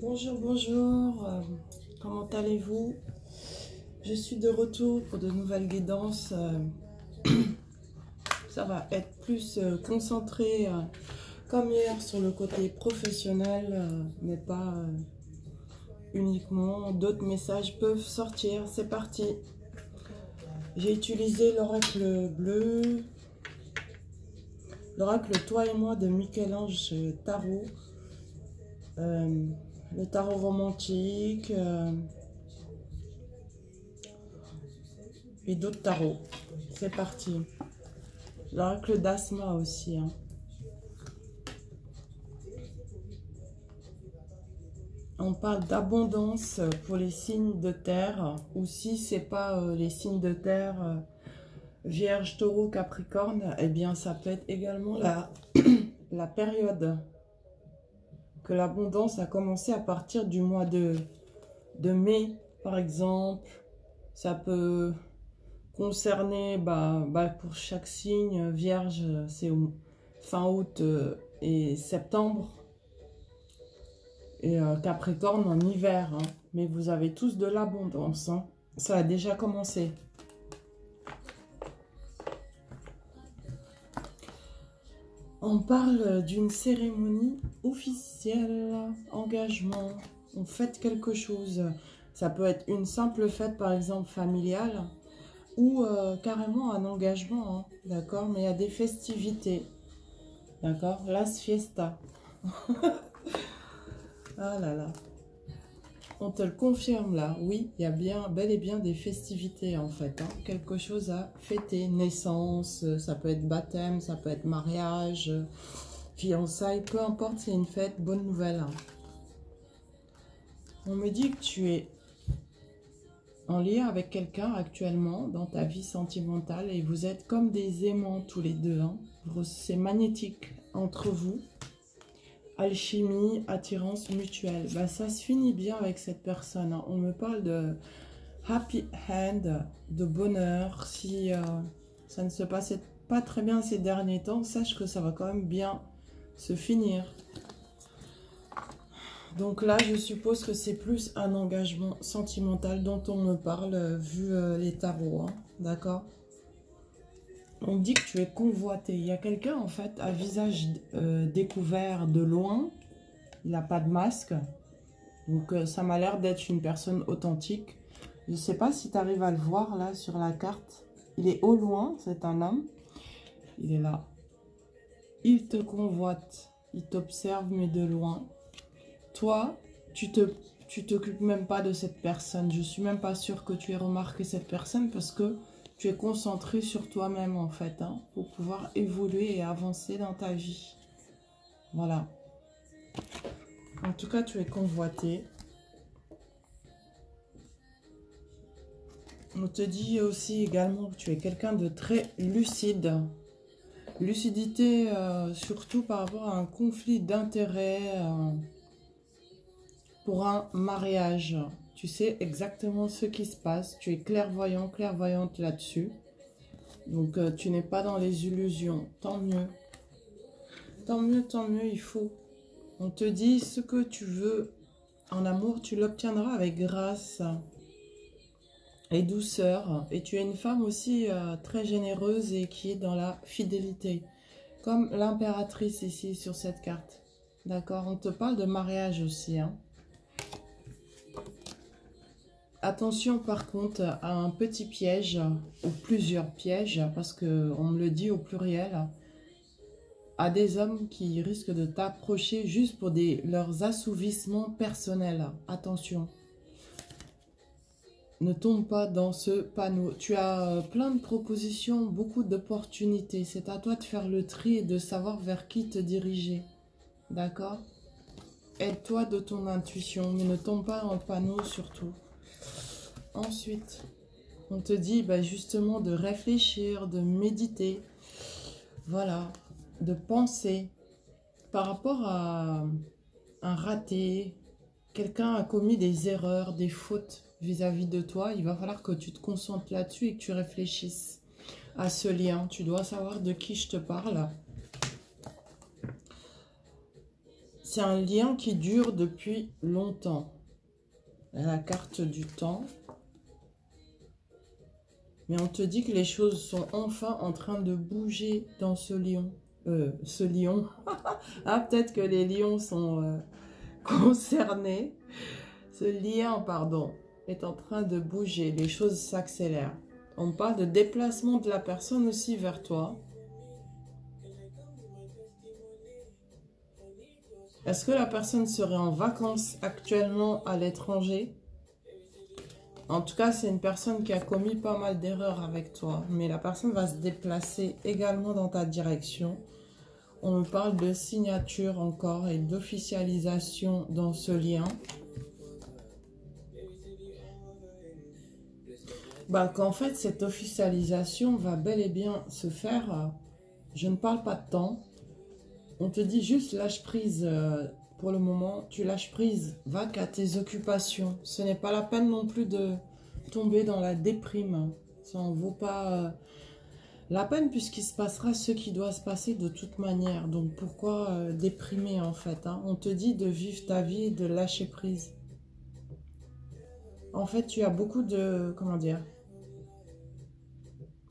Bonjour, bonjour, comment allez-vous? Je suis de retour pour de nouvelles guidances. Ça va être plus concentré comme hier sur le côté professionnel, mais pas uniquement. D'autres messages peuvent sortir, c'est parti. J'ai utilisé l'oracle bleu, l'oracle Toi et moi de Michel-Ange Tarot. Le tarot romantique et d'autres tarots. C'est parti. L'oracle d'Asma aussi. On parle d'abondance pour les signes de terre. Ou si c'est pas les signes de terre, Vierge, Taureau, Capricorne, eh bien ça peut être également la période que l'abondance a commencé à partir du mois de mai, par exemple. Ça peut concerner, pour chaque signe, Vierge, c'est fin août et septembre. Et Capricorne en hiver. Mais vous avez tous de l'abondance. Ça a déjà commencé. On parle d'une cérémonie officielle, engagement, on fête quelque chose. Ça peut être une simple fête, par exemple, familiale, ou carrément un engagement, d'accord? Mais il y a des festivités, d'accord? Las fiesta. Ah là là. On te le confirme là, oui, il y a bien, bel et bien des festivités en fait. Quelque chose à fêter, naissance, ça peut être baptême, ça peut être mariage, fiançailles, peu importe, c'est une fête, bonne nouvelle. On me dit que tu es en lien avec quelqu'un actuellement dans ta vie sentimentale et vous êtes comme des aimants tous les deux. C'est magnétique entre vous. Alchimie, attirance mutuelle. Ça se finit bien avec cette personne. On me parle de happy end, de bonheur. Si ça ne se passait pas très bien ces derniers temps, sache que ça va quand même bien se finir. Donc là, je suppose que c'est plus un engagement sentimental dont on me parle, vu les tarots, d'accord? On dit que tu es convoité. Il y a quelqu'un, en fait, à visage découvert de loin. Il n'a pas de masque. Donc, ça m'a l'air d'être une personne authentique. Je ne sais pas si tu arrives à le voir, là, sur la carte. Il est au loin, c'est un homme. Il est là. Il te convoite. Il t'observe, mais de loin. Toi, tu t'occupes même pas de cette personne. Je suis même pas sûre que tu aies remarqué cette personne parce que tu es concentré sur toi-même en fait, pour pouvoir évoluer et avancer dans ta vie. Voilà. En tout cas, tu es convoité. On te dit aussi également que tu es quelqu'un de très lucide. Lucidité, surtout par rapport à un conflit d'intérêts pour un mariage. Tu sais exactement ce qui se passe. Tu es clairvoyant, clairvoyante là-dessus. Donc, tu n'es pas dans les illusions. Tant mieux. Tant mieux, il faut. On te dit ce que tu veux en amour, tu l'obtiendras avec grâce et douceur. Et tu es une femme aussi très généreuse et qui est dans la fidélité. Comme l'impératrice ici sur cette carte. D'accord? On te parle de mariage aussi, Attention par contre à un petit piège ou plusieurs pièges, parce qu'on me le dit au pluriel, à des hommes qui risquent de t'approcher juste pour leurs assouvissements personnels. Attention, ne tombe pas dans ce panneau. Tu as plein de propositions, beaucoup d'opportunités. C'est à toi de faire le tri et de savoir vers qui te diriger. D'accord? Aide-toi de ton intuition, mais ne tombe pas dans le panneau surtout. Ensuite, on te dit justement de réfléchir, de méditer, voilà, de penser. Par rapport à un raté, quelqu'un a commis des erreurs, des fautes vis-à-vis de toi, il va falloir que tu te concentres là-dessus et que tu réfléchisses à ce lien. Tu dois savoir de qui je te parle. c'est un lien qui dure depuis longtemps. La carte du temps. Mais on te dit que les choses sont enfin en train de bouger dans ce lion. Ce lion. Ah, peut-être que les lions sont concernés. Ce lien, pardon, est en train de bouger. Les choses s'accélèrent. On parle de déplacement de la personne aussi vers toi. Est-ce que la personne serait en vacances actuellement à l'étranger? En tout cas, c'est une personne qui a commis pas mal d'erreurs avec toi. Mais la personne va se déplacer également dans ta direction. On me parle de signature encore et d'officialisation dans ce lien. Bah, qu'en fait, cette officialisation va bel et bien se faire. Je ne parle pas de temps. On te dit juste lâche prise pour le moment. Tu lâches prise, va qu'à tes occupations. Ce n'est pas la peine non plus de tomber dans la déprime. Ça en vaut pas la peine puisqu'il se passera ce qui doit se passer de toute manière. Donc pourquoi déprimer en fait, hein? On te dit de vivre ta vie et de lâcher prise. En fait, tu as beaucoup de, comment dire,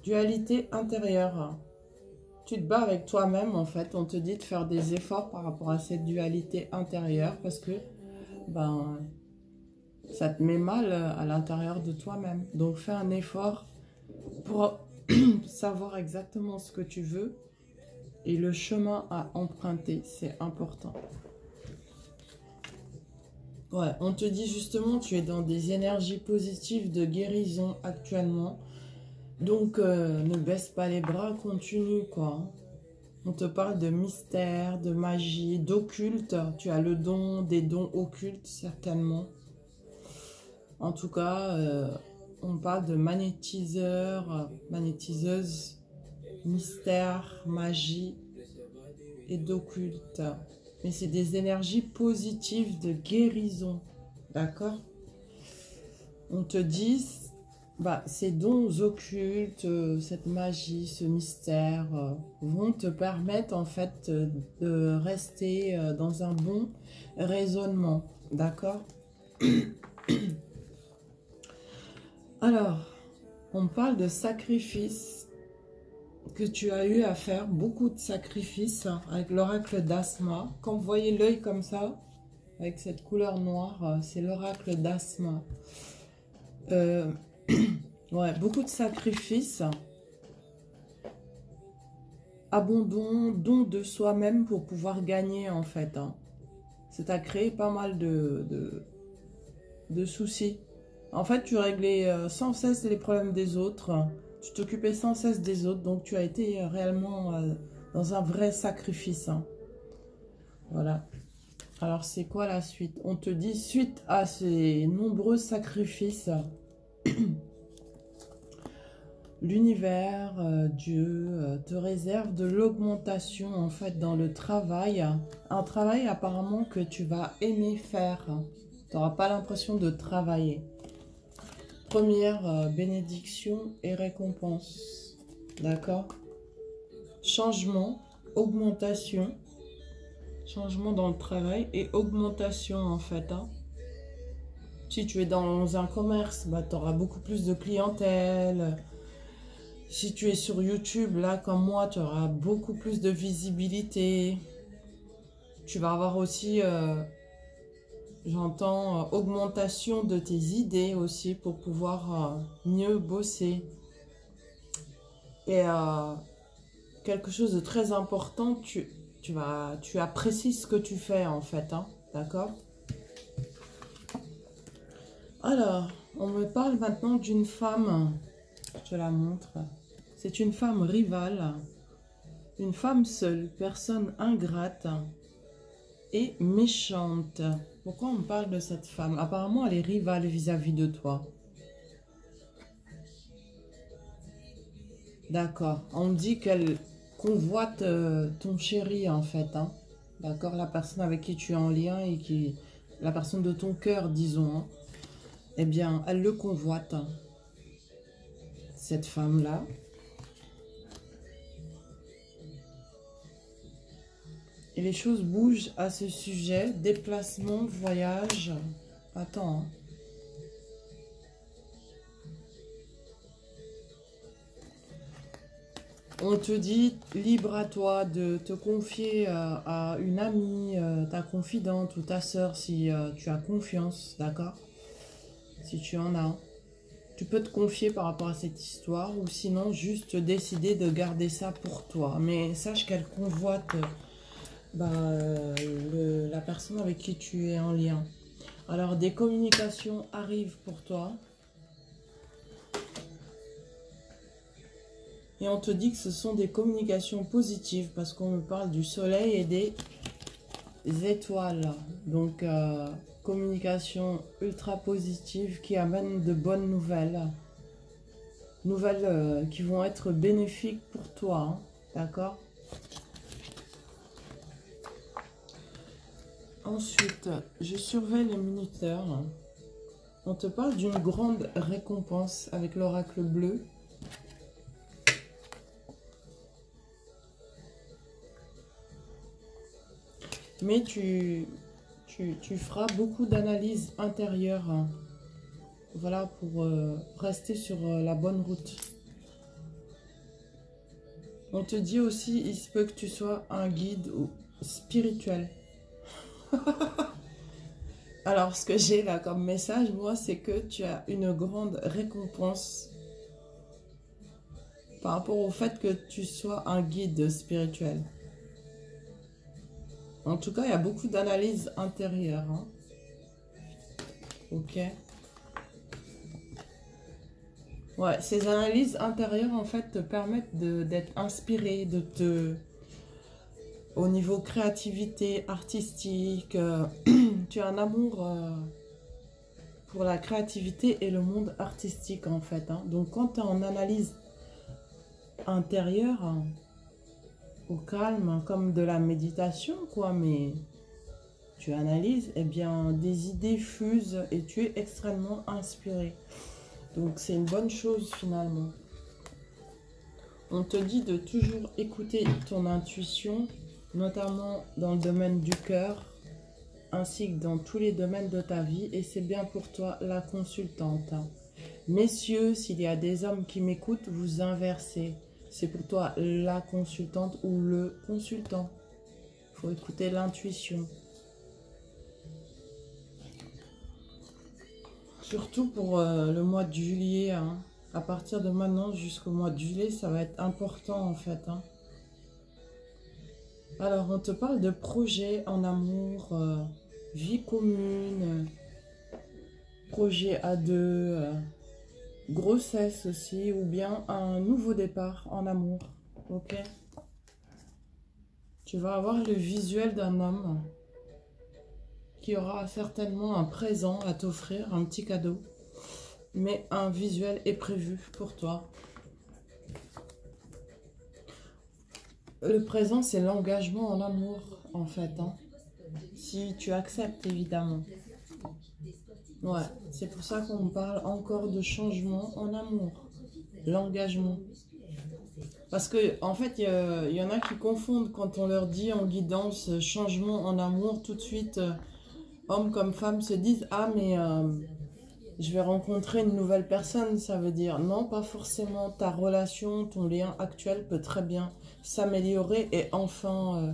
dualité intérieure. Tu te bats avec toi-même, en fait. On te dit de faire des efforts par rapport à cette dualité intérieure parce que ben, ça te met mal à l'intérieur de toi-même. Donc, fais un effort pour savoir exactement ce que tu veux et le chemin à emprunter. C'est important. Ouais, on te dit justement, tu es dans des énergies positives de guérison actuellement. Donc, ne baisse pas les bras, continue, quoi. On te parle de mystère, de magie, d'occulte. Tu as le don, des dons occultes, certainement. En tout cas, on parle de magnétiseur, magnétiseuse, mystère, magie et d'occulte. Mais c'est des énergies positives de guérison, d'accord? On te dit... Bah, ces dons occultes, cette magie, ce mystère vont te permettre en fait de rester dans un bon raisonnement, d'accord? Alors, on parle de sacrifices que tu as eu à faire, beaucoup de sacrifices avec l'oracle d'Asma. Quand vous voyez l'œil comme ça, avec cette couleur noire, c'est l'oracle d'Asma. Ouais, beaucoup de sacrifices, abandon, don de soi-même pour pouvoir gagner en fait. Hein. Ça t'a créé pas mal de soucis. En fait, tu réglais sans cesse les problèmes des autres. Tu t'occupais sans cesse des autres. Donc, tu as été réellement dans un vrai sacrifice. Hein. Voilà. Alors, c'est quoi la suite? On te dit, suite à ces nombreux sacrifices... L'univers, Dieu, te réserve de l'augmentation en fait dans le travail. Un travail apparemment que tu vas aimer faire. Tu n'auras pas l'impression de travailler. Première bénédiction et récompense. D'accord? Changement, augmentation. Changement dans le travail et augmentation en fait. Hein. Si tu es dans un commerce, bah, tu auras beaucoup plus de clientèle. Si tu es sur YouTube, là, comme moi, tu auras beaucoup plus de visibilité. Tu vas avoir aussi, j'entends, augmentation de tes idées aussi pour pouvoir mieux bosser. Et quelque chose de très important, tu apprécies ce que tu fais en fait, hein, d'accord? Alors, on me parle maintenant d'une femme, je te la montre. C'est une femme rivale, une femme seule, personne ingrate et méchante. Pourquoi on me parle de cette femme? Apparemment, elle est rivale vis-à-vis de toi. D'accord. On me dit qu'elle convoite ton chéri, en fait. Hein. D'accord? La personne avec qui tu es en lien et qui... La personne de ton cœur, disons. Hein. Eh bien, elle le convoite. Hein. Cette femme-là. Et les choses bougent à ce sujet. Déplacement, voyage. Attends. Hein. On te dit, libre à toi de te confier à une amie, ta confidente ou ta sœur si tu as confiance, d'accord? Si tu en as. Tu peux te confier par rapport à cette histoire ou sinon juste décider de garder ça pour toi. Mais sache qu'elle convoite la personne avec qui tu es en lien. Alors, des communications arrivent pour toi. Et on te dit que ce sont des communications positives parce qu'on me parle du soleil et des étoiles. Donc, communication ultra positive qui amène de bonnes nouvelles. Nouvelles qui vont être bénéfiques pour toi. Hein, d'accord? Ensuite, je surveille les minuteurs. On te parle d'une grande récompense avec l'oracle bleu. Mais tu feras beaucoup d'analyses intérieures, hein, voilà, pour rester sur la bonne route. On te dit aussi, il se peut que tu sois un guide spirituel. Alors, ce que j'ai là comme message, moi, c'est que tu as une grande récompense par rapport au fait que tu sois un guide spirituel. En tout cas, il y a beaucoup d'analyses intérieures. Hein. Ok. Ouais, ces analyses intérieures, en fait, te permettent d'être inspiré, au niveau créativité, artistique. Tu as un amour pour la créativité et le monde artistique, en fait. Hein. Donc, quand tu es en analyse intérieure... au calme, comme de la méditation, quoi, mais tu analyses, eh bien, des idées fusent et tu es extrêmement inspiré. Donc, c'est une bonne chose, finalement. On te dit de toujours écouter ton intuition, notamment dans le domaine du cœur, ainsi que dans tous les domaines de ta vie, et c'est bien pour toi, la consultante. Messieurs, s'il y a des hommes qui m'écoutent, vous inversez. C'est pour toi la consultante ou le consultant. Il faut écouter l'intuition. Surtout pour le mois de juillet. Hein. À partir de maintenant jusqu'au mois de juillet, ça va être important en fait. Hein. Alors, on te parle de projets en amour, vie commune, projet à deux... grossesse aussi, ou bien un nouveau départ en amour, ok? Tu vas avoir le visuel d'un homme qui aura certainement un présent à t'offrir, un petit cadeau, mais un visuel est prévu pour toi. Le présent, c'est l'engagement en amour, en fait, hein? Si tu acceptes, évidemment. Ouais, c'est pour ça qu'on parle encore de changement en amour. L'engagement. Parce que en fait, il y en a qui confondent quand on leur dit en guidance changement en amour, tout de suite, hommes comme femmes se disent « Ah, mais je vais rencontrer une nouvelle personne », ça veut dire non, pas forcément. Ta relation, ton lien actuel peut très bien s'améliorer et enfin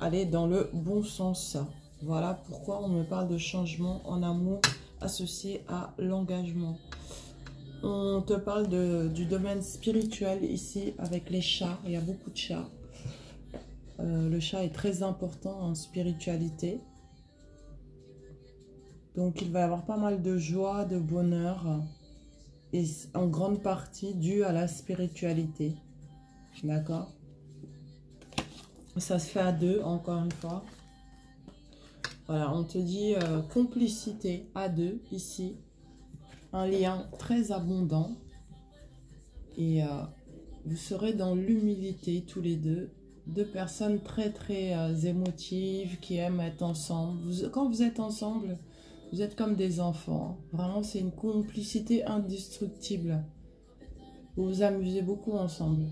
aller dans le bon sens. Voilà pourquoi on me parle de changement en amour associé à l'engagement. On te parle du domaine spirituel ici avec les chats. Il y a beaucoup de chats. Le chat est très important en spiritualité. Donc il va y avoir pas mal de joie, de bonheur. Et en grande partie dû à la spiritualité. D'accord? Ça se fait à deux, encore une fois. Voilà, on te dit complicité à deux ici. Un lien très abondant. Et vous serez dans l'humilité tous les deux. Deux personnes très émotives qui aiment être ensemble. Quand vous êtes ensemble, vous êtes comme des enfants. Hein. Vraiment, c'est une complicité indestructible. Vous vous amusez beaucoup ensemble.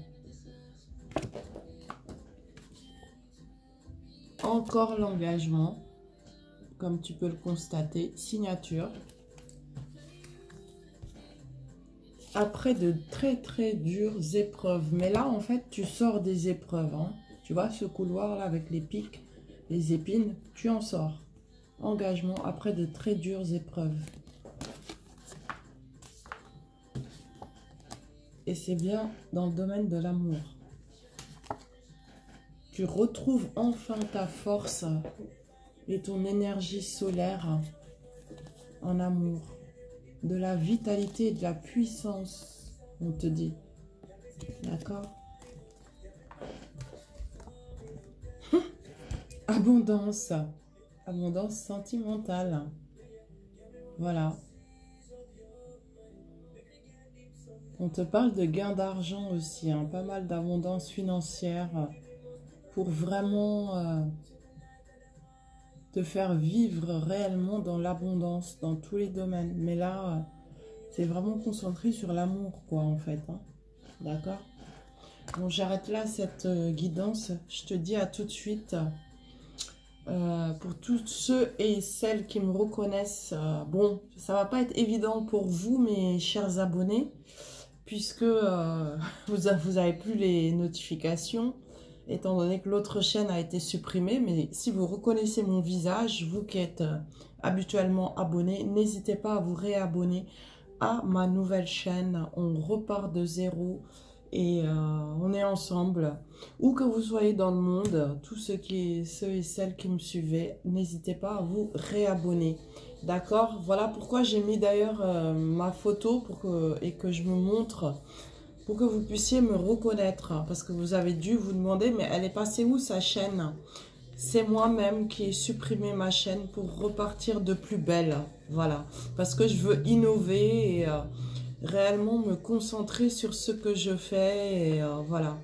encore l'engagement, comme tu peux le constater, signature. Après de très dures épreuves, mais là en fait tu sors des épreuves, hein. Tu vois ce couloir là avec les pics, les épines, tu en sors. Engagement après de très dures épreuves. Et c'est bien dans le domaine de l'amour. Tu retrouves enfin ta force et ton énergie solaire en amour. De la vitalité et de la puissance, on te dit. D'accord? Abondance. Abondance sentimentale. Voilà. On te parle de gain d'argent aussi, hein, pas mal d'abondance financière pour vraiment te faire vivre réellement dans l'abondance, dans tous les domaines. Mais là, c'est vraiment concentré sur l'amour, quoi, en fait. Hein. D'accord? Bon, j'arrête là cette guidance. Je te dis à tout de suite. Pour tous ceux et celles qui me reconnaissent, bon, ça va pas être évident pour vous, mes chers abonnés, puisque vous avez plus les notifications, étant donné que l'autre chaîne a été supprimée. Mais si vous reconnaissez mon visage, vous qui êtes habituellement abonnés, n'hésitez pas à vous réabonner à ma nouvelle chaîne. On repart de zéro et on est ensemble. Où que vous soyez dans le monde, tous ceux et celles qui me suivaient, n'hésitez pas à vous réabonner. D'accord? Voilà pourquoi j'ai mis d'ailleurs ma photo et que je me montre, pour que vous puissiez me reconnaître. Parce que vous avez dû vous demander, mais elle est passée où sa chaîne? C'est moi-même qui ai supprimé ma chaîne pour repartir de plus belle. Voilà. Parce que je veux innover et réellement me concentrer sur ce que je fais. Et voilà.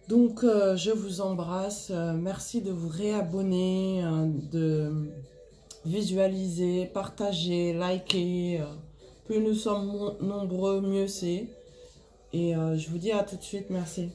Donc, je vous embrasse. Merci de vous réabonner, de visualiser, partager, liker. Plus nous sommes nombreux, mieux c'est. Et je vous dis à tout de suite. Merci.